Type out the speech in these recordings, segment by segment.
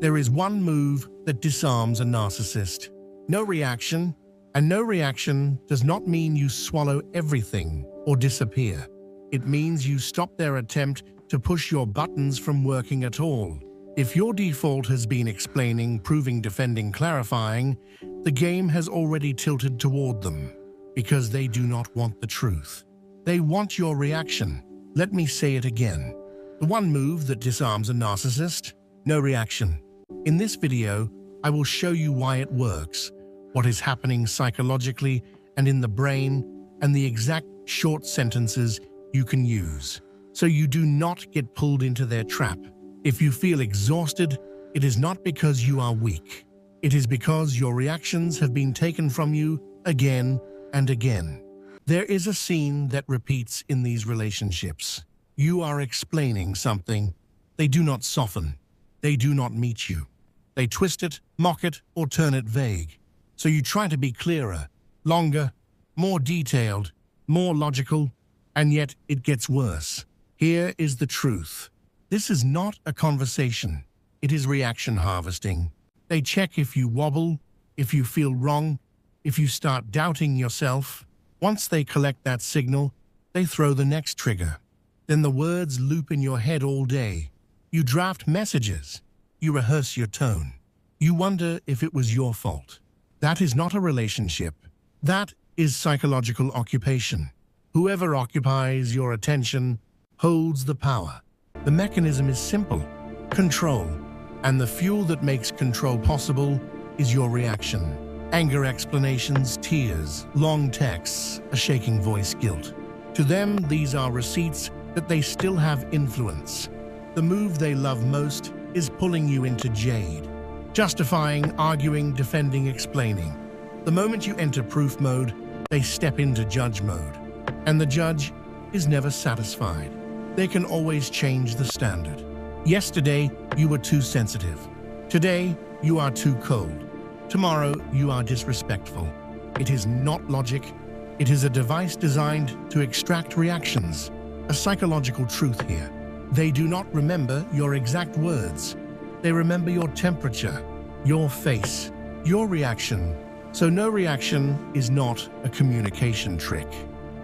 There is one move that disarms a narcissist. No reaction, and no reaction does not mean you swallow everything or disappear. It means you stop their attempt to push your buttons from working at all. If your default has been explaining, proving, defending, clarifying, the game has already tilted toward them because they do not want the truth. They want your reaction. Let me say it again. The one move that disarms a narcissist: no reaction. In this video, I will show you why it works, what is happening psychologically and in the brain, and the exact short sentences you can use, so you do not get pulled into their trap. If you feel exhausted, it is not because you are weak. It is because your reactions have been taken from you again and again. There is a scene that repeats in these relationships. You are explaining something. They do not soften. They do not meet you. They twist it, mock it, or turn it vague. So you try to be clearer, longer, more detailed, more logical, and yet it gets worse. Here is the truth. This is not a conversation. It is reaction harvesting. They check if you wobble, if you feel wrong, if you start doubting yourself. Once they collect that signal, they throw the next trigger. Then the words loop in your head all day. You draft messages. You rehearse your tone. You wonder if it was your fault. That is not a relationship. That is psychological occupation. Whoever occupies your attention holds the power. The mechanism is simple: control. And the fuel that makes control possible is your reaction. Anger, explanations, tears, long texts, a shaking voice, guilt. To them, these are receipts that they still have influence. The move they love most is pulling you into JADE. Justifying, arguing, defending, explaining. The moment you enter proof mode, they step into judge mode. And the judge is never satisfied. They can always change the standard. Yesterday, you were too sensitive. Today, you are too cold. Tomorrow, you are disrespectful. It is not logic. It is a device designed to extract reactions. A psychological truth here. They do not remember your exact words. They remember your temperature, your face, your reaction. So no reaction is not a communication trick.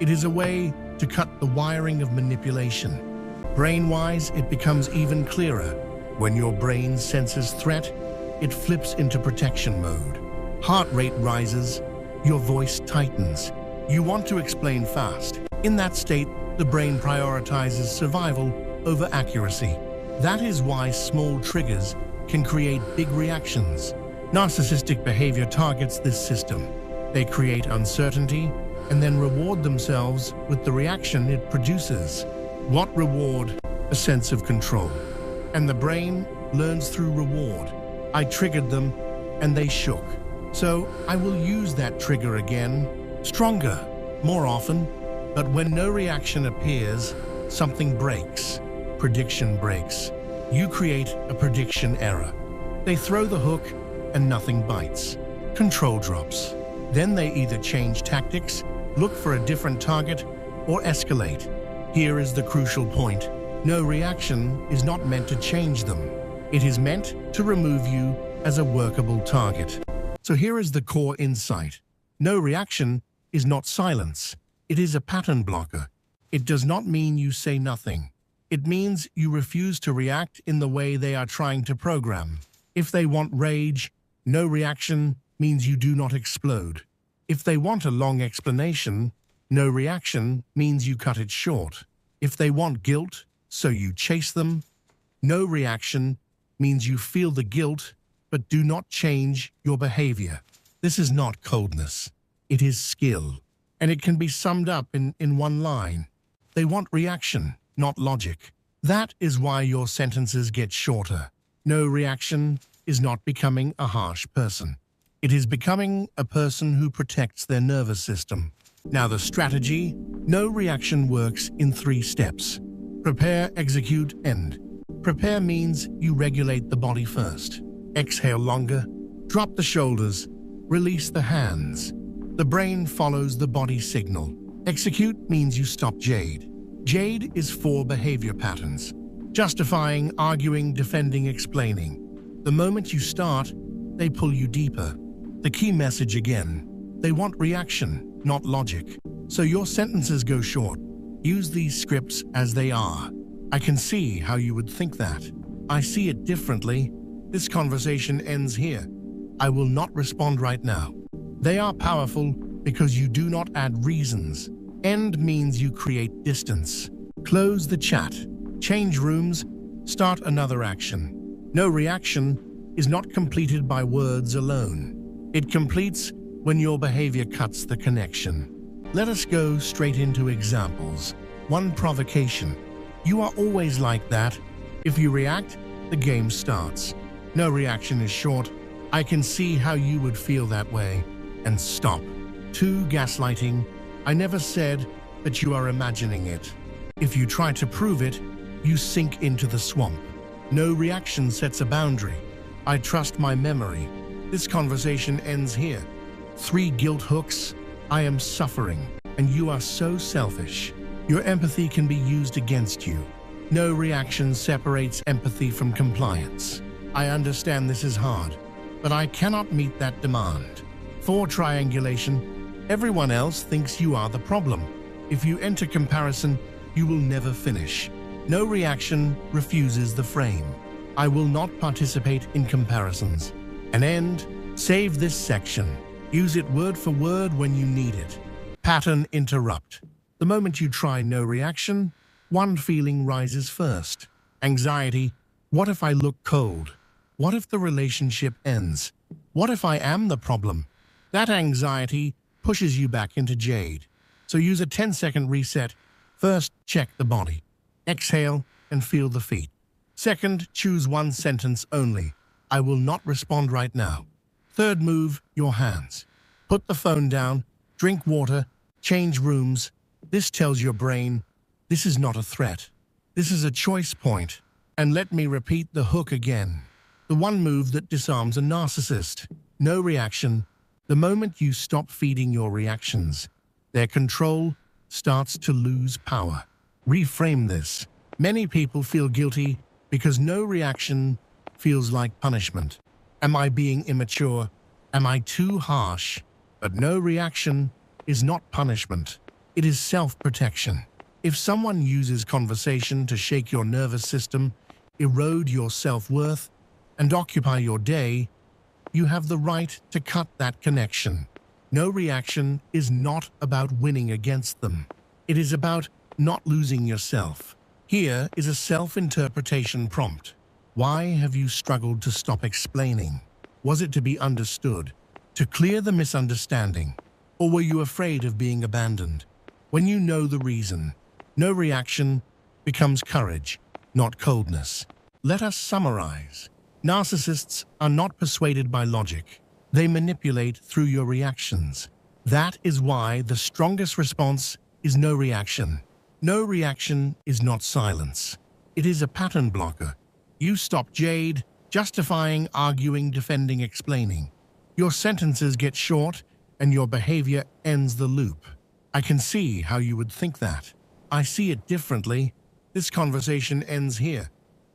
It is a way to cut the wiring of manipulation. Brain-wise, it becomes even clearer. When your brain senses threat, it flips into protection mode. Heart rate rises, your voice tightens. You want to explain fast. In that state, the brain prioritizes survival over accuracy. That is why small triggers can create big reactions. Narcissistic behavior targets this system. They create uncertainty and then reward themselves with the reaction it produces. What reward? A sense of control. And the brain learns through reward. I triggered them and they shook. So I will use that trigger again, stronger, more often. But when no reaction appears, something breaks. Prediction breaks. You create a prediction error. They throw the hook and nothing bites. Control drops. Then they either change tactics, look for a different target, or escalate. Here is the crucial point. No reaction is not meant to change them. It is meant to remove you as a workable target. So here is the core insight. No reaction is not silence. It is a pattern blocker. It does not mean you say nothing. It means you refuse to react in the way they are trying to program. If they want rage, no reaction means you do not explode. If they want a long explanation, no reaction means you cut it short. If they want guilt, so you chase them, no reaction means you feel the guilt but do not change your behavior. This is not coldness. It is skill. And it can be summed up in one line. They want reaction, not logic. That is why your sentences get shorter. No reaction is not becoming a harsh person. It is becoming a person who protects their nervous system. Now the strategy: no reaction works in 3 steps. Prepare, execute, end. Prepare means you regulate the body first. Exhale longer, drop the shoulders, release the hands. The brain follows the body signal. Execute means you stop JADE. JADE is 4 behavior patterns: justifying, arguing, defending, explaining. The moment you start, they pull you deeper. The key message again: they want reaction, not logic. So your sentences go short. Use these scripts as they are. I can see how you would think that. I see it differently. This conversation ends here. I will not respond right now. They are powerful because you do not add reasons. End means you create distance. Close the chat. Change rooms. Start another action. No reaction is not completed by words alone. It completes when your behavior cuts the connection. Let us go straight into examples. 1. Provocation. You are always like that. If you react, the game starts. No reaction is short. I can see how you would feel that way. And stop. 2. Gaslighting. I never said that you are imagining it. If you try to prove it, you sink into the swamp. No reaction sets a boundary. I trust my memory. This conversation ends here. 3. Guilt hooks. I am suffering, and you are so selfish. Your empathy can be used against you. No reaction separates empathy from compliance. I understand this is hard, but I cannot meet that demand. 4. Triangulation. Everyone else thinks you are the problem. If you enter comparison, you will never finish. No reaction refuses the frame. I will not participate in comparisons. An end. Save this section. Use it word for word when you need it. Pattern interrupt. The moment you try no reaction, one feeling rises first. Anxiety. What if I look cold? What if the relationship ends? What if I am the problem? That anxiety pushes you back into JADE. So use a 10-second reset. First, check the body. Exhale and feel the feet. Second, choose one sentence only. I will not respond right now. Third move, your hands. Put the phone down, drink water, change rooms. This tells your brain, this is not a threat. This is a choice point. And let me repeat the hook again. The one move that disarms a narcissist. No reaction. The moment you stop feeding your reactions, their control starts to lose power. Reframe this. Many people feel guilty because no reaction feels like punishment. Am I being immature? Am I too harsh? But no reaction is not punishment. It is self-protection. If someone uses conversation to shake your nervous system, erode your self-worth, and occupy your day, you have the right to cut that connection. No reaction is not about winning against them. It is about not losing yourself. Here is a self-interpretation prompt. Why have you struggled to stop explaining? Was it to be understood, to clear the misunderstanding, or were you afraid of being abandoned? When you know the reason, no reaction becomes courage, not coldness. Let us summarize. Narcissists are not persuaded by logic. They manipulate through your reactions. That is why the strongest response is no reaction. No reaction is not silence. It is a pattern blocker. You stop JADE, justifying, arguing, defending, explaining. Your sentences get short and your behavior ends the loop. I can see how you would think that. I see it differently. This conversation ends here.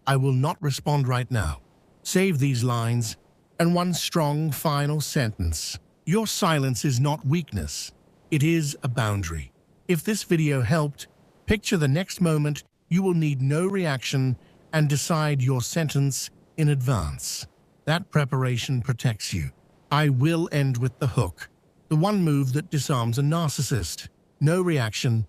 I will not respond right now. Save these lines and one strong final sentence. Your silence is not weakness. It is a boundary. If this video helped, picture the next moment you will need no reaction and decide your sentence in advance. That preparation protects you. I will end with the hook. The one move that disarms a narcissist. No reaction,